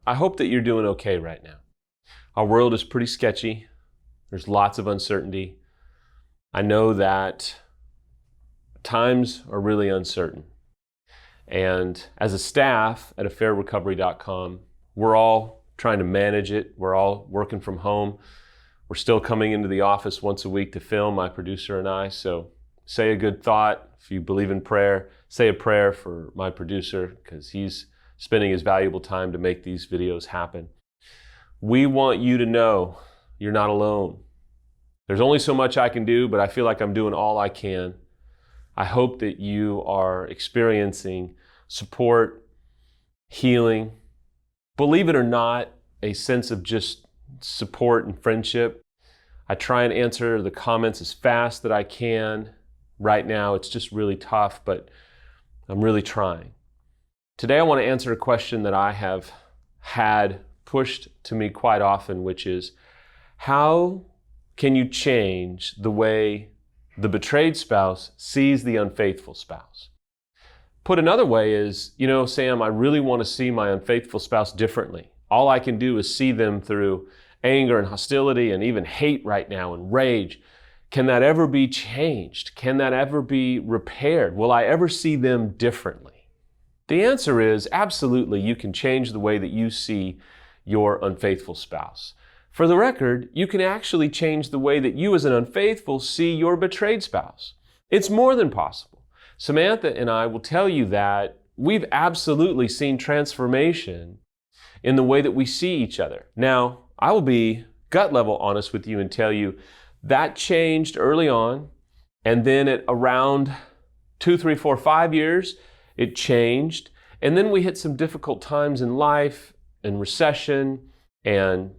I hope that you're doing okay right now. Our world is pretty sketchy. There's lots of uncertainty. I know that times are really uncertain. And as a staff at affairrecovery.com, we're all trying to manage it. We're all working from home. We're still coming into the office once a week to film, my producer and I. So say a good thought. If you believe in prayer, say a prayer for my producer because he's spending his valuable time to make these videos happen. We want you to know you're not alone. There's only so much I can do, but I feel like I'm doing all I can. I hope that you are experiencing support, healing, believe it or not, a sense of just support and friendship. I try and answer the comments as fast that I can. Right now, it's just really tough, but I'm really trying. Today, I want to answer a question that I have had pushed to me quite often, which is, how can you change the way the betrayed spouse sees the unfaithful spouse? Put another way is, Sam, I really want to see my unfaithful spouse differently. All I can do is see them through anger and hostility and even hate right now and rage. Can that ever be changed? Can that ever be repaired? Will I ever see them differently? The answer is absolutely, you can change the way that you see your unfaithful spouse. For the record, you can actually change the way that you as an unfaithful see your betrayed spouse. It's more than possible. Samantha and I will tell you that we've absolutely seen transformation in the way that we see each other. Now, I will be gut level honest with you and tell you that changed early on, and then at around 2, 3, 4, 5 years, it changed. And then we hit some difficult times in life and recession and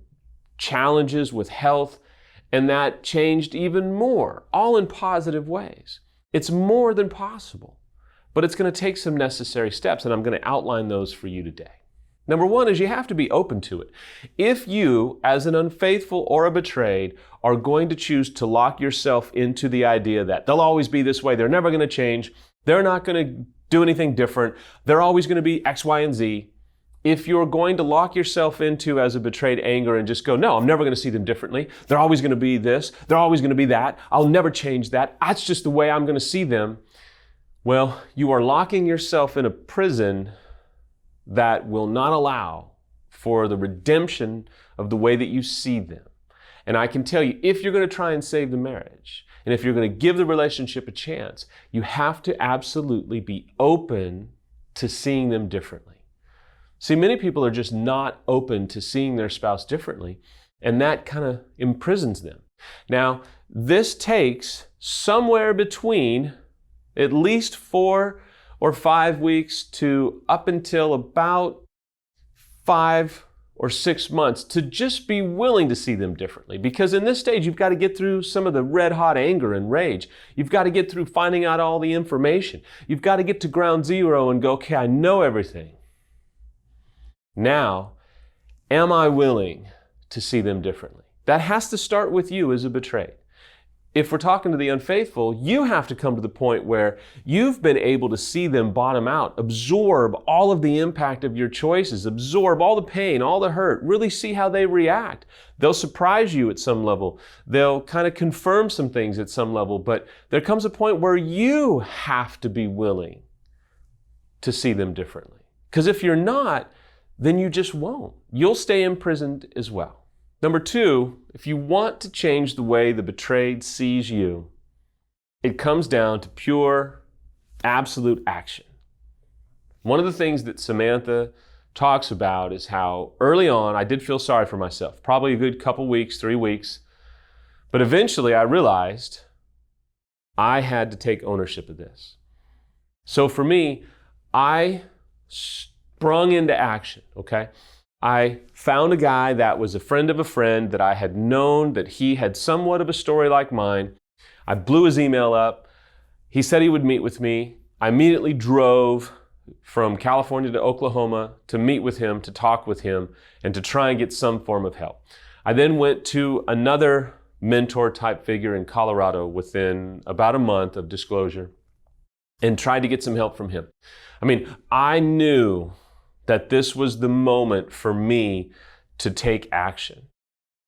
challenges with health, and that changed even more, all in positive ways. It's more than possible, but it's going to take some necessary steps, and I'm going to outline those for you today. Number one is you have to be open to it. If you, as an unfaithful or a betrayed, are going to choose to lock yourself into the idea that they'll always be this way, they're never going to change, they're not going to do anything different, they're always going to be X, Y, and Z. If you're going to lock yourself into as a betrayed anger and just go, no, I'm never going to see them differently. They're always going to be this. They're always going to be that. I'll never change that. That's just the way I'm going to see them. Well, you are locking yourself in a prison that will not allow for the redemption of the way that you see them. And I can tell you, if you're going to try and save the marriage, and if you're going to give the relationship a chance, you have to absolutely be open to seeing them differently. See, many people are just not open to seeing their spouse differently, and that kind of imprisons them. Now, this takes somewhere between at least 4 or 5 weeks to up until about 5 or 6 months to just be willing to see them differently. Because in this stage, you've got to get through some of the red hot anger and rage. You've got to get through finding out all the information. You've got to get to ground zero and go, okay, I know everything. Now, am I willing to see them differently? That has to start with you as a betrayed. If we're talking to the unfaithful, you have to come to the point where you've been able to see them bottom out, absorb all of the impact of your choices, absorb all the pain, all the hurt, really see how they react. They'll surprise you at some level. They'll kind of confirm some things at some level, but there comes a point where you have to be willing to see them differently. Because if you're not, then you just won't. You'll stay imprisoned as well. Number 2, if you want to change the way the betrayed sees you, it comes down to pure, absolute action. One of the things that Samantha talks about is how early on I did feel sorry for myself, probably a good couple weeks, 3 weeks, but eventually I realized I had to take ownership of this. So for me, I sprung into action, okay? I found a guy that was a friend of a friend that I had known that he had somewhat of a story like mine. I blew his email up. He said he would meet with me. I immediately drove from California to Oklahoma to meet with him, to talk with him, and to try and get some form of help. I then went to another mentor type figure in Colorado within about a month of disclosure and tried to get some help from him. I mean, I knew that this was the moment for me to take action.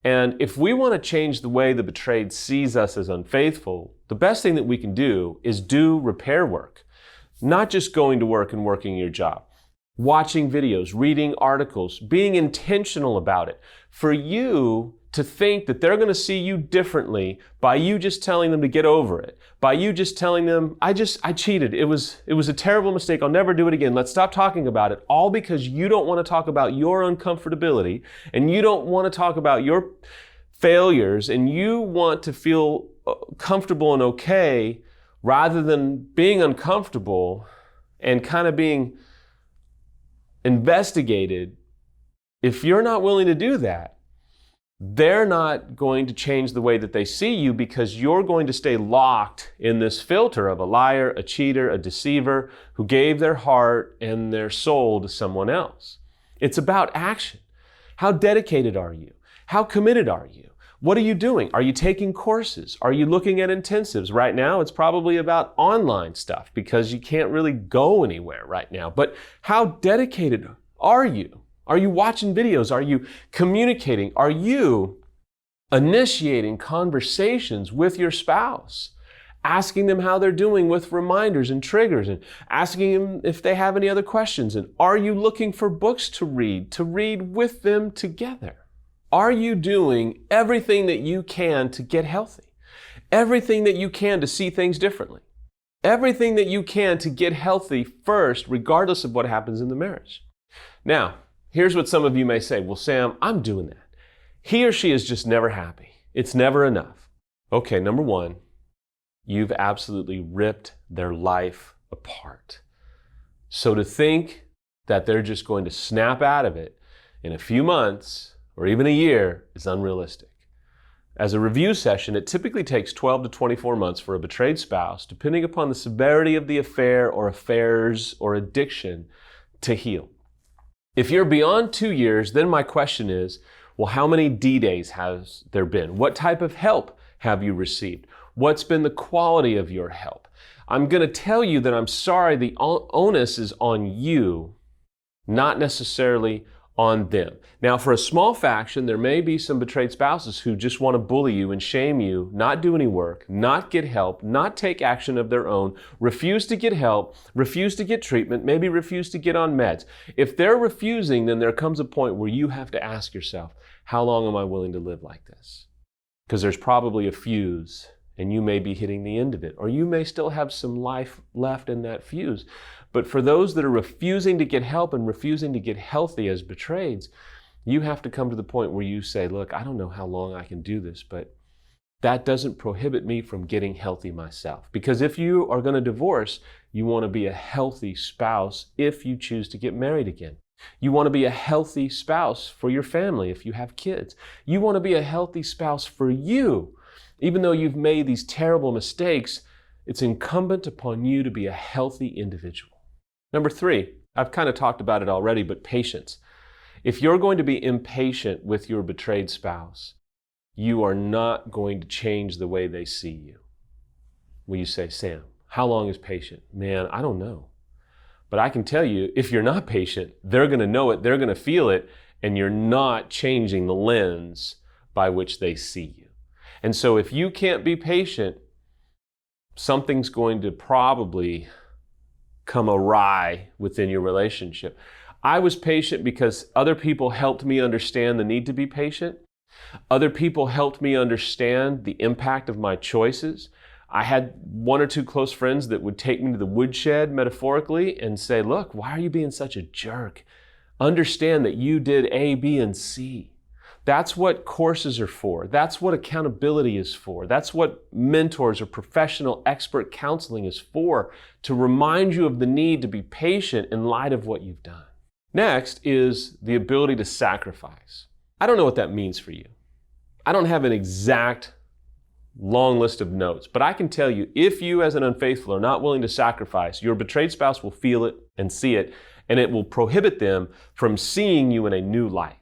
And if we want to change the way the betrayed sees us as unfaithful, the best thing that we can do is do repair work. Not just going to work and working your job. Watching videos, reading articles, being intentional about it. For you to think that they're going to see you differently by you just telling them to get over it. By you just telling them, I cheated. It was a terrible mistake. I'll never do it again. Let's stop talking about it. All because you don't want to talk about your uncomfortability and you don't want to talk about your failures and you want to feel comfortable and okay rather than being uncomfortable and kind of being investigated. If you're not willing to do that, they're not going to change the way that they see you because you're going to stay locked in this filter of a liar, a cheater, a deceiver who gave their heart and their soul to someone else. It's about action. How dedicated are you? How committed are you? What are you doing? Are you taking courses? Are you looking at intensives? Right now, it's probably about online stuff because you can't really go anywhere right now. But how dedicated are you? Are you watching videos? Are you communicating? Are you initiating conversations with your spouse? Asking them how they're doing with reminders and triggers and asking them if they have any other questions. And are you looking for books to read with them together? Are you doing everything that you can to get healthy? Everything that you can to see things differently? Everything that you can to get healthy first, regardless of what happens in the marriage? Now, here's what some of you may say. Well, Sam, I'm doing that. He or she is just never happy. It's never enough. Okay, number one, you've absolutely ripped their life apart. So to think that they're just going to snap out of it in a few months or even a year is unrealistic. As a review session, it typically takes 12 to 24 months for a betrayed spouse, depending upon the severity of the affair or affairs or addiction, to heal. If you're beyond 2 years, then my question is, well, how many D-days has there been? What type of help have you received? What's been the quality of your help? I'm going to tell you that I'm sorry, the onus is on you, not necessarily on them. Now, for a small faction, there may be some betrayed spouses who just want to bully you and shame you, not do any work, not get help, not take action of their own, refuse to get help, refuse to get treatment, maybe refuse to get on meds. If they're refusing, then there comes a point where you have to ask yourself, how long am I willing to live like this? Because there's probably a fuse and you may be hitting the end of it, or you may still have some life left in that fuse. But for those that are refusing to get help and refusing to get healthy as betrayeds, you have to come to the point where you say, look, I don't know how long I can do this, but that doesn't prohibit me from getting healthy myself. Because if you are going to divorce, you want to be a healthy spouse if you choose to get married again. You want to be a healthy spouse for your family if you have kids. You want to be a healthy spouse for you. Even though you've made these terrible mistakes, it's incumbent upon you to be a healthy individual. Number 3, I've kind of talked about it already, but patience. If you're going to be impatient with your betrayed spouse, you are not going to change the way they see you. When you say, Sam, how long is patient? Man, I don't know. But I can tell you, if you're not patient, they're going to know it, they're going to feel it, and you're not changing the lens by which they see you. And so if you can't be patient, something's going to probably come awry within your relationship. I was patient because other people helped me understand the need to be patient. Other people helped me understand the impact of my choices. I had 1 or 2 close friends that would take me to the woodshed metaphorically and say, look, why are you being such a jerk? Understand that you did A, B, and C. That's what courses are for. That's what accountability is for. That's what mentors or professional expert counseling is for, to remind you of the need to be patient in light of what you've done. Next is the ability to sacrifice. I don't know what that means for you. I don't have an exact long list of notes, but I can tell you, if you as an unfaithful are not willing to sacrifice, your betrayed spouse will feel it and see it, and it will prohibit them from seeing you in a new light.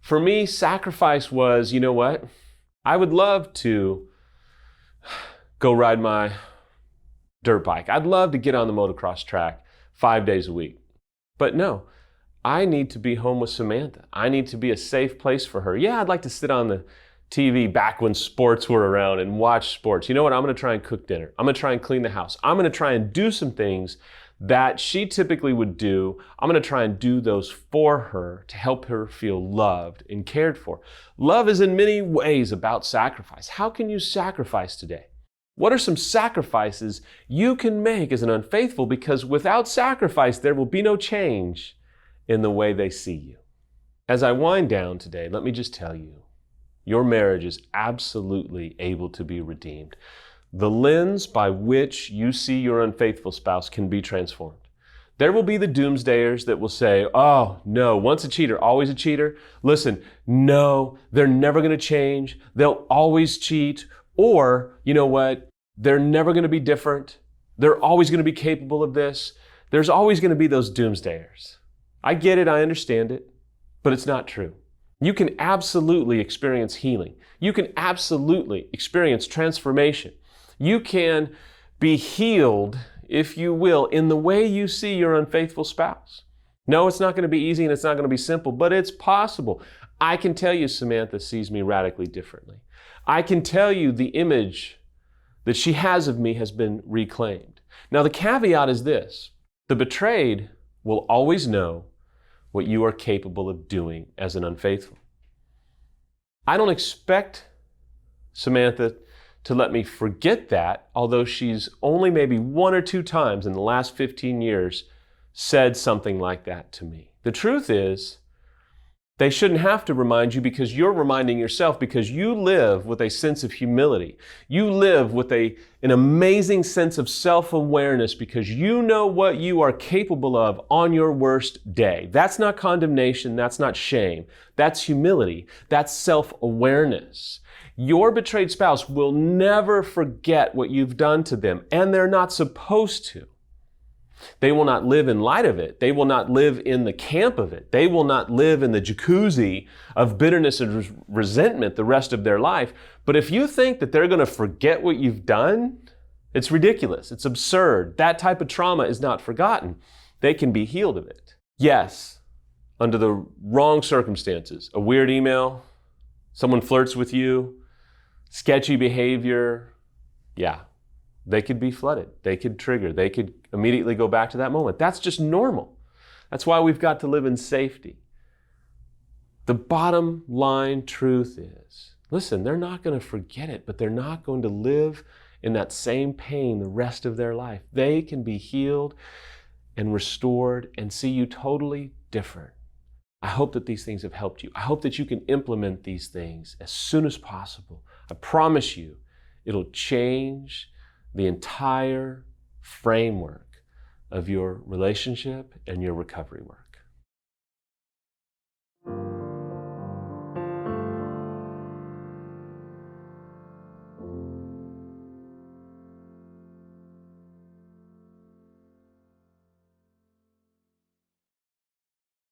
For me, sacrifice was, you know what? I would love to go ride my dirt bike. I'd love to get on the motocross track 5 days a week. But no, I need to be home with Samantha. I need to be a safe place for her. Yeah, I'd like to sit on the TV back when sports were around and watch sports. You know what? I'm going to try and cook dinner. I'm going to try and clean the house. I'm going to try and do some things that she typically would do. I'm going to try and do those for her to help her feel loved and cared for. Love is in many ways about sacrifice. How can you sacrifice today? What are some sacrifices you can make as an unfaithful? Because without sacrifice, there will be no change in the way they see you. As I wind down today, let me just tell you, your marriage is absolutely able to be redeemed. The lens by which you see your unfaithful spouse can be transformed. There will be the doomsdayers that will say, oh, no, once a cheater, always a cheater. Listen, no, they're never going to change. They'll always cheat. Or, you know what? They're never going to be different. They're always going to be capable of this. There's always going to be those doomsdayers. I get it. I understand it. But it's not true. You can absolutely experience healing. You can absolutely experience transformation. You can be healed, if you will, in the way you see your unfaithful spouse. No, it's not going to be easy and it's not going to be simple, but it's possible. I can tell you Samantha sees me radically differently. I can tell you the image that she has of me has been reclaimed. Now, the caveat is this: the betrayed will always know what you are capable of doing as an unfaithful. I don't expect Samantha to let me forget that, although she's only maybe 1 or 2 times in the last 15 years said something like that to me. The truth is, they shouldn't have to remind you because you're reminding yourself, because you live with a sense of humility. You live with an amazing sense of self-awareness because you know what you are capable of on your worst day. That's not condemnation. That's not shame. That's humility. That's self-awareness. Your betrayed spouse will never forget what you've done to them, and they're not supposed to. They will not live in light of it. They will not live in the camp of it. They will not live in the jacuzzi of bitterness and resentment the rest of their life. But if you think that they're going to forget what you've done, it's ridiculous. It's absurd. That type of trauma is not forgotten. They can be healed of it. Yes, under the wrong circumstances, a weird email, someone flirts with you, sketchy behavior, yeah. They could be flooded. They could trigger. They could immediately go back to that moment. That's just normal. That's why we've got to live in safety. The bottom line truth is, listen, they're not going to forget it, but they're not going to live in that same pain the rest of their life. They can be healed and restored and see you totally different. I hope that these things have helped you. I hope that you can implement these things as soon as possible. I promise you, it'll change the entire framework of your relationship and your recovery work.